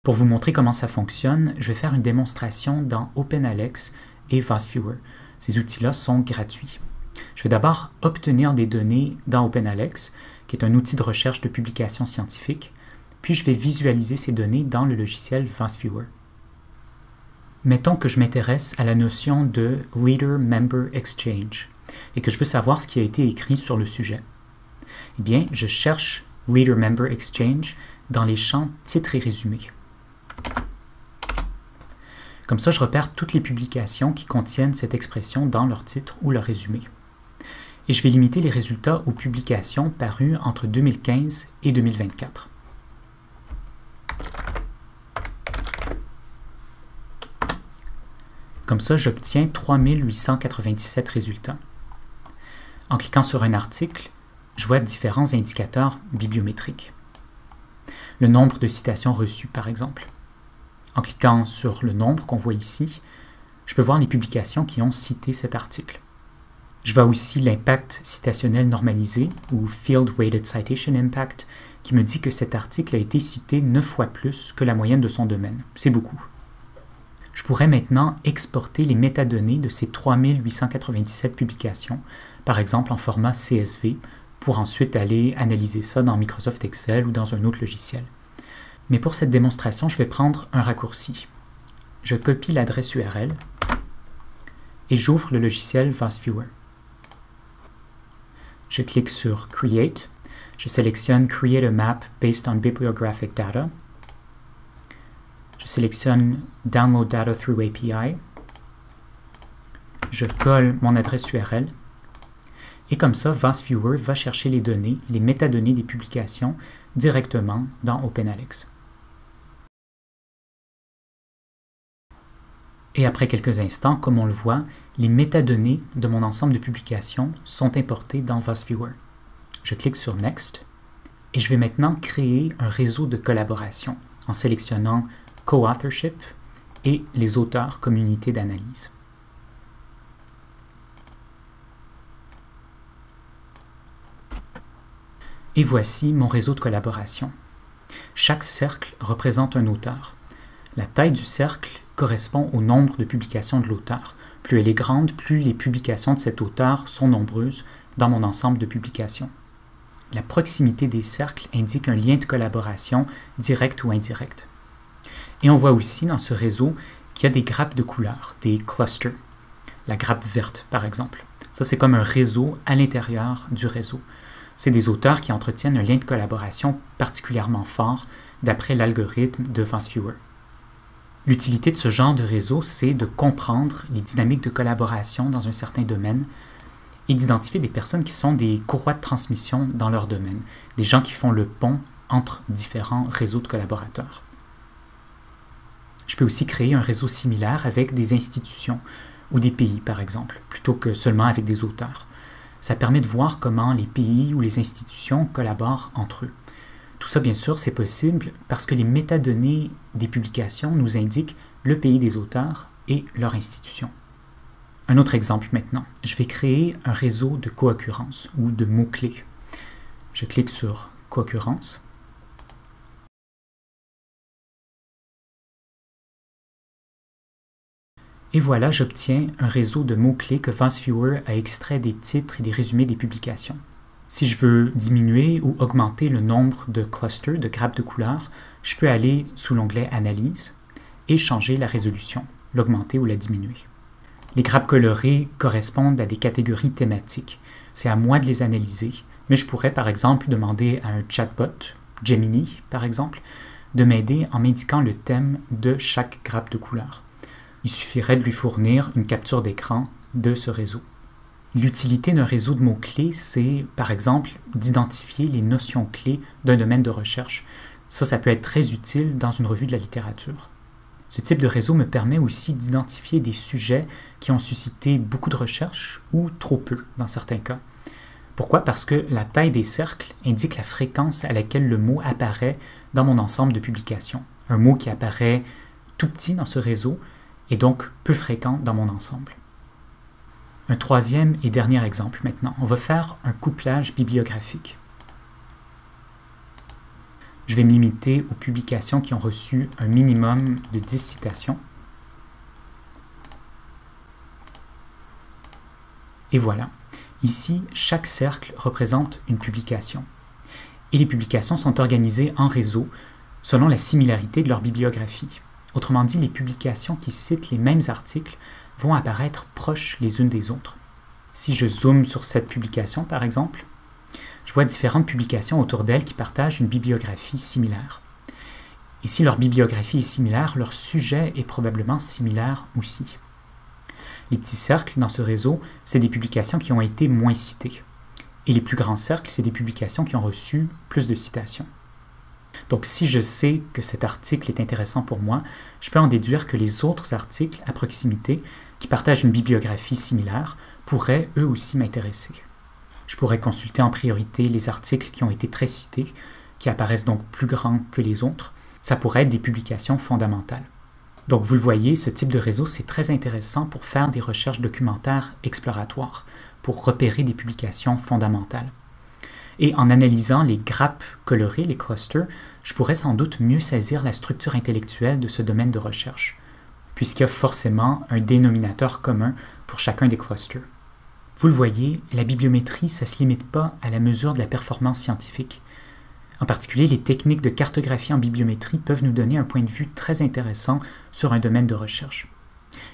Pour vous montrer comment ça fonctionne, je vais faire une démonstration dans OpenAlex et VOSviewer. Ces outils-là sont gratuits. Je vais d'abord obtenir des données dans OpenAlex, qui est un outil de recherche de publications scientifiques, puis je vais visualiser ces données dans le logiciel VOSviewer. Mettons que je m'intéresse à la notion de Leader-Member Exchange et que je veux savoir ce qui a été écrit sur le sujet. Eh bien, je cherche Leader-Member Exchange dans les champs titre et résumé. Comme ça, je repère toutes les publications qui contiennent cette expression dans leur titre ou leur résumé. Et je vais limiter les résultats aux publications parues entre 2015 et 2024. Comme ça, j'obtiens 3897 résultats. En cliquant sur un article, je vois différents indicateurs bibliométriques. Le nombre de citations reçues, par exemple. En cliquant sur le nombre qu'on voit ici, je peux voir les publications qui ont cité cet article. Je vois aussi l'impact citationnel normalisé, ou Field Weighted Citation Impact, qui me dit que cet article a été cité 9 fois plus que la moyenne de son domaine. C'est beaucoup. Je pourrais maintenant exporter les métadonnées de ces 3897 publications, par exemple en format CSV, pour ensuite aller analyser ça dans Microsoft Excel ou dans un autre logiciel. Mais pour cette démonstration, je vais prendre un raccourci. Je copie l'adresse URL et j'ouvre le logiciel VOSviewer. Je clique sur Create, je sélectionne Create a map based on bibliographic data. Je sélectionne Download Data through API. Je colle mon adresse URL. Et comme ça, VOSviewer va chercher les données, les métadonnées des publications directement dans OpenAlex. Et après quelques instants, comme on le voit, les métadonnées de mon ensemble de publications sont importées dans VOSviewer. Je clique sur Next et je vais maintenant créer un réseau de collaboration en sélectionnant Co-authorship et les auteurs comme unité d'analyse. Et voici mon réseau de collaboration. Chaque cercle représente un auteur. La taille du cercle correspond au nombre de publications de l'auteur. Plus elle est grande, plus les publications de cet auteur sont nombreuses dans mon ensemble de publications. La proximité des cercles indique un lien de collaboration direct ou indirect. Et on voit aussi dans ce réseau qu'il y a des grappes de couleurs, des clusters. La grappe verte, par exemple. Ça, c'est comme un réseau à l'intérieur du réseau. C'est des auteurs qui entretiennent un lien de collaboration particulièrement fort d'après l'algorithme de VOSviewer. L'utilité de ce genre de réseau, c'est de comprendre les dynamiques de collaboration dans un certain domaine et d'identifier des personnes qui sont des courroies de transmission dans leur domaine, des gens qui font le pont entre différents réseaux de collaborateurs. Je peux aussi créer un réseau similaire avec des institutions ou des pays, par exemple, plutôt que seulement avec des auteurs. Ça permet de voir comment les pays ou les institutions collaborent entre eux. Tout ça, bien sûr, c'est possible parce que les métadonnées des publications nous indiquent le pays des auteurs et leur institution. Un autre exemple maintenant. Je vais créer un réseau de co-occurrence ou de mots-clés. Je clique sur « Co-occurrence ». Et voilà, j'obtiens un réseau de mots-clés que VOSviewer a extrait des titres et des résumés des publications. Si je veux diminuer ou augmenter le nombre de clusters, de grappes de couleurs, je peux aller sous l'onglet « Analyse » et changer la résolution, l'augmenter ou la diminuer. Les grappes colorées correspondent à des catégories thématiques. C'est à moi de les analyser, mais je pourrais par exemple demander à un chatbot, Gemini par exemple, de m'aider en m'indiquant le thème de chaque grappe de couleurs. Il suffirait de lui fournir une capture d'écran de ce réseau. L'utilité d'un réseau de mots-clés, c'est, par exemple, d'identifier les notions clés d'un domaine de recherche. Ça peut être très utile dans une revue de la littérature. Ce type de réseau me permet aussi d'identifier des sujets qui ont suscité beaucoup de recherches ou trop peu dans certains cas. Pourquoi? Parce que la taille des cercles indique la fréquence à laquelle le mot apparaît dans mon ensemble de publications. Un mot qui apparaît tout petit dans ce réseau est donc peu fréquent dans mon ensemble. Un troisième et dernier exemple maintenant. On va faire un couplage bibliographique. Je vais me limiter aux publications qui ont reçu un minimum de 10 citations. Et voilà. Ici, chaque cercle représente une publication. Et les publications sont organisées en réseau selon la similarité de leur bibliographie. Autrement dit, les publications qui citent les mêmes articles vont apparaître proches les unes des autres. Si je zoome sur cette publication, par exemple, je vois différentes publications autour d'elle qui partagent une bibliographie similaire. Et si leur bibliographie est similaire, leur sujet est probablement similaire aussi. Les petits cercles dans ce réseau, c'est des publications qui ont été moins citées. Et les plus grands cercles, c'est des publications qui ont reçu plus de citations. Donc si je sais que cet article est intéressant pour moi, je peux en déduire que les autres articles à proximité, qui partagent une bibliographie similaire, pourraient eux aussi m'intéresser. Je pourrais consulter en priorité les articles qui ont été très cités, qui apparaissent donc plus grands que les autres. Ça pourrait être des publications fondamentales. Donc vous le voyez, ce type de réseau, c'est très intéressant pour faire des recherches documentaires exploratoires, pour repérer des publications fondamentales. Et en analysant les grappes colorées, les clusters, je pourrais sans doute mieux saisir la structure intellectuelle de ce domaine de recherche, puisqu'il y a forcément un dénominateur commun pour chacun des clusters. Vous le voyez, la bibliométrie, ça ne se limite pas à la mesure de la performance scientifique. En particulier, les techniques de cartographie en bibliométrie peuvent nous donner un point de vue très intéressant sur un domaine de recherche.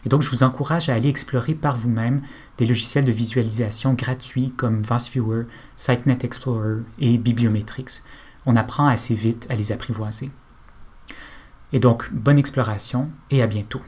Et donc, je vous encourage à aller explorer par vous-même des logiciels de visualisation gratuits comme VOSviewer, SiteNet Explorer et Bibliometrix. On apprend assez vite à les apprivoiser. Et donc, bonne exploration et à bientôt.